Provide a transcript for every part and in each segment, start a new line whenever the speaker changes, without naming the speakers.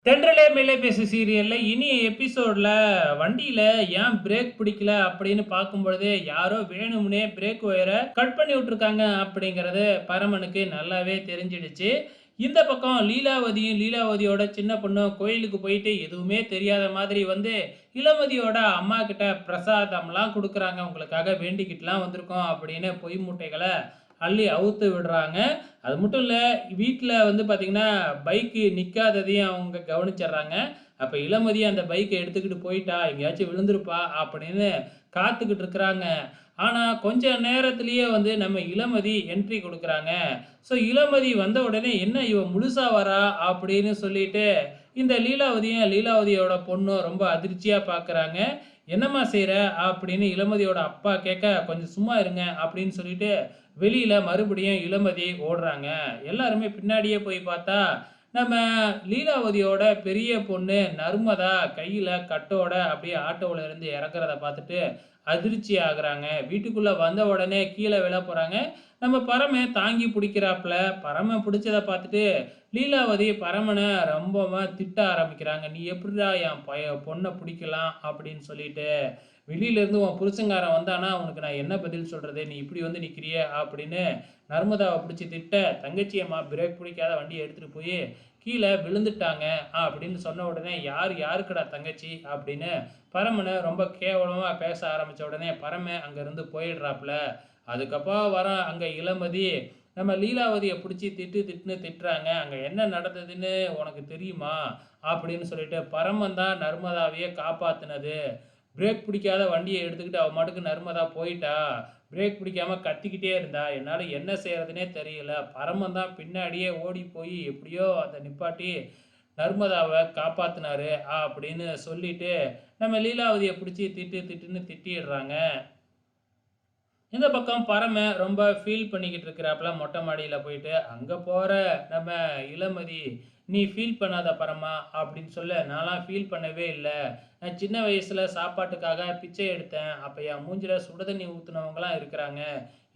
தென்றலே மேலே பேசு சீரியல்ல இனி எபிசோட்ல வண்டியில ஏன் பிரேக் பிடிக்கல அப்படின்னு பார்க்கும்பொழுது, யாரோ வேணும்னே பிரேக் ஒயர கட் பண்ணி விட்டுருக்காங்க அப்படிங்கிறது பரமனுக்கு நல்லாவே தெரிஞ்சிடுச்சு. இந்த பக்கம் லீலாவதியும், லீலாவதியோட சின்ன பொண்ணும் கோயிலுக்கு போயிட்டு எதுவுமே தெரியாத மாதிரி வந்து, இளமதியோட அம்மாகிட்ட பிரசாதம்லாம் குடுக்குறாங்க. உங்களுக்காக வேண்டிக்கிட்டுலாம் வந்திருக்கோம் அப்படின்னு பொய் மூட்டைகள அள்ளி அவுத்து விடுறாங்க. அது மட்டும் இல்ல, வீட்ல வந்து பார்த்தீங்கன்னா, பைக்கு நிக்காததையும் அவங்க கவனிச்சர்றாங்க. அப்ப இளமதி அந்த பைக்க எடுத்துக்கிட்டு போயிட்டா, எங்கேயாச்சும் விழுந்திருப்பா அப்படின்னு காத்துக்கிட்டு இருக்கிறாங்க. ஆனா, கொஞ்ச நேரத்திலேயே வந்து நம்ம இளமதி என்ட்ரி குடுக்குறாங்க. ஸோ, இளமதி வந்த உடனே, "என்ன இவ முழுசா வரா?" அப்படின்னு சொல்லிட்டு, இந்த லீலாவதியும், லீலாவதியோட பொண்ணும் ரொம்ப அதிர்ச்சியா பார்க்குறாங்க. "என்னம்மா செய்ற?" அப்படின்னு இளமதியோட அப்பா கேட்க, "கொஞ்சம் சும்மா இருங்க" அப்படின்னு சொல்லிட்டு, வெளியில மறுபடியும் இளமதி ஓடுறாங்க. எல்லாருமே பின்னாடியே போய் பார்த்தா, நம்ம லீலாவதியோட பெரிய பொண்ணு நர்மதா கையில கட்டோட அப்படியே ஆட்டோல இருந்து இறங்குறத பார்த்துட்டு அதிர்ச்சி ஆகுறாங்க. வீட்டுக்குள்ள வந்த உடனே கீழ விழப் போறாங்க. நம்ம பரமன் தாங்கி பிடிக்கிறாப்புல. பரமன் பிடிச்சத பார்த்துட்டு லீலாவதி பரமன ரொம்பவும் திட்ட ஆரம்பிக்கிறாங்க. "நீ எப்புட்றா என் பொண்ண பிடிக்கலாம்?" அப்படின்னு சொல்லிட்டு. "வெளியில இருந்து உன் புருஷன்காரன் வந்தான்னா, அவனுக்கு நான் என்ன பதில் சொல்றது? நீ இப்படி வந்து நிக்கிறியே!" அப்படின்னு நர்மதாவ பிடிச்சு திட்ட, "தங்கச்சி அம்மா பிரேக் பிடிக்காத வண்டிய எடுத்துட்டு போயி கீழ விழுந்துட்டாங்க." அப்படின்னு சொன்ன உடனே, "யார் யாருக்குடா தங்கச்சி?" அப்படின்னு பரமன ரொம்ப கேவலமா பேச ஆரம்பிச்ச உடனே, பரமன் அங்கருந்து போயிடுறாப்புல. அதுக்கப்புறம் அங்க இளமதி, நம்ம லீலாவதிய புடிச்சு திட்டுன்னு திட்டுறாங்க. "அங்க என்ன நடந்ததுன்னு உனக்கு தெரியுமா?" அப்படின்னு சொல்லிட்டு, "பரமன் தான் நர்மதாவையே காப்பாத்துனது. பிரேக் பிடிக்காத வண்டிய எடுத்துக்கிட்டு அவ பாட்டுக்கு நர்மதா போயிட்டா. பிரேக் பிடிக்காம கத்திக்கிட்டே இருந்தா. என்னால என்ன செய்றதுன்னே தெரியல. பரமன் தான் பின்னாடியே ஓடி போய் எப்படியோ அத நிப்பாட்டி நர்மதாவ காப்பாத்துனாரு." அப்படின்னு சொல்லிட்டு, நம்ம லீலாவதிய புடிச்சு திட்டுன்னு திட்டிர்றாங்க. இந்த பக்கம் பரமன் ரொம்ப ஃபீல் பண்ணிக்கிட்டு இருக்கிறாப்புல மொட்டை மாடியில போயிட்டு. அங்க போற நம்ம இளமதி, "நீ ஃபீல் பண்ணாத பரமா" அப்படின்னு சொல்ல, "நான்லாம் ஃபீல் பண்ணவே இல்ல. நான் சின்ன வயசுல சாப்பாட்டுக்காக பிச்சை எடுத்தேன். அப்ப என் மூஞ்சில சுடு தண்ணி ஊத்துனவங்கலாம் இருக்கிறாங்க.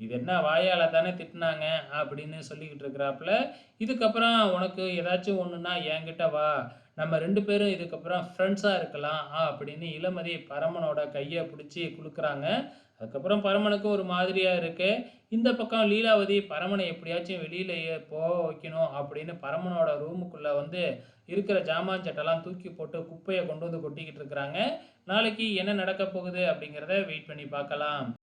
இது என்ன வாயால தானே திட்டுனாங்க" அப்படின்னு சொல்லிக்கிட்டு இருக்கிறாப்புல. "இதுக்கப்புறம் உனக்கு ஏதாச்சும் ஒண்ணுன்னா என்கிட்ட வா. நம்ம 2 பேரும் இதுக்கப்புறம் ஃப்ரெண்ட்ஸா இருக்கலாம்" அப்படின்னு இளமதி பரமனோட கைய புடிச்சு குலுக்குறாங்க. அதுக்கப்புறம் பரமனுக்கு ஒரு மாதிரியா இருக்கு. இந்த பக்கம் லீலாவதி பரமனை எப்படியாச்சும் வெளியில போக வைக்கணும் அப்படின்னு பரமனோட ரூமுக்குள்ள வந்து இருக்கிற ஜாமான் சட்டெல்லாம் தூக்கி போட்டு குப்பைய கொண்டு வந்து கொட்டிக்கிட்டு இருக்கிறாங்க. நாளைக்கு என்ன நடக்கப் போகுது அப்படிங்கிறத வெயிட் பண்ணி பார்க்கலாம்.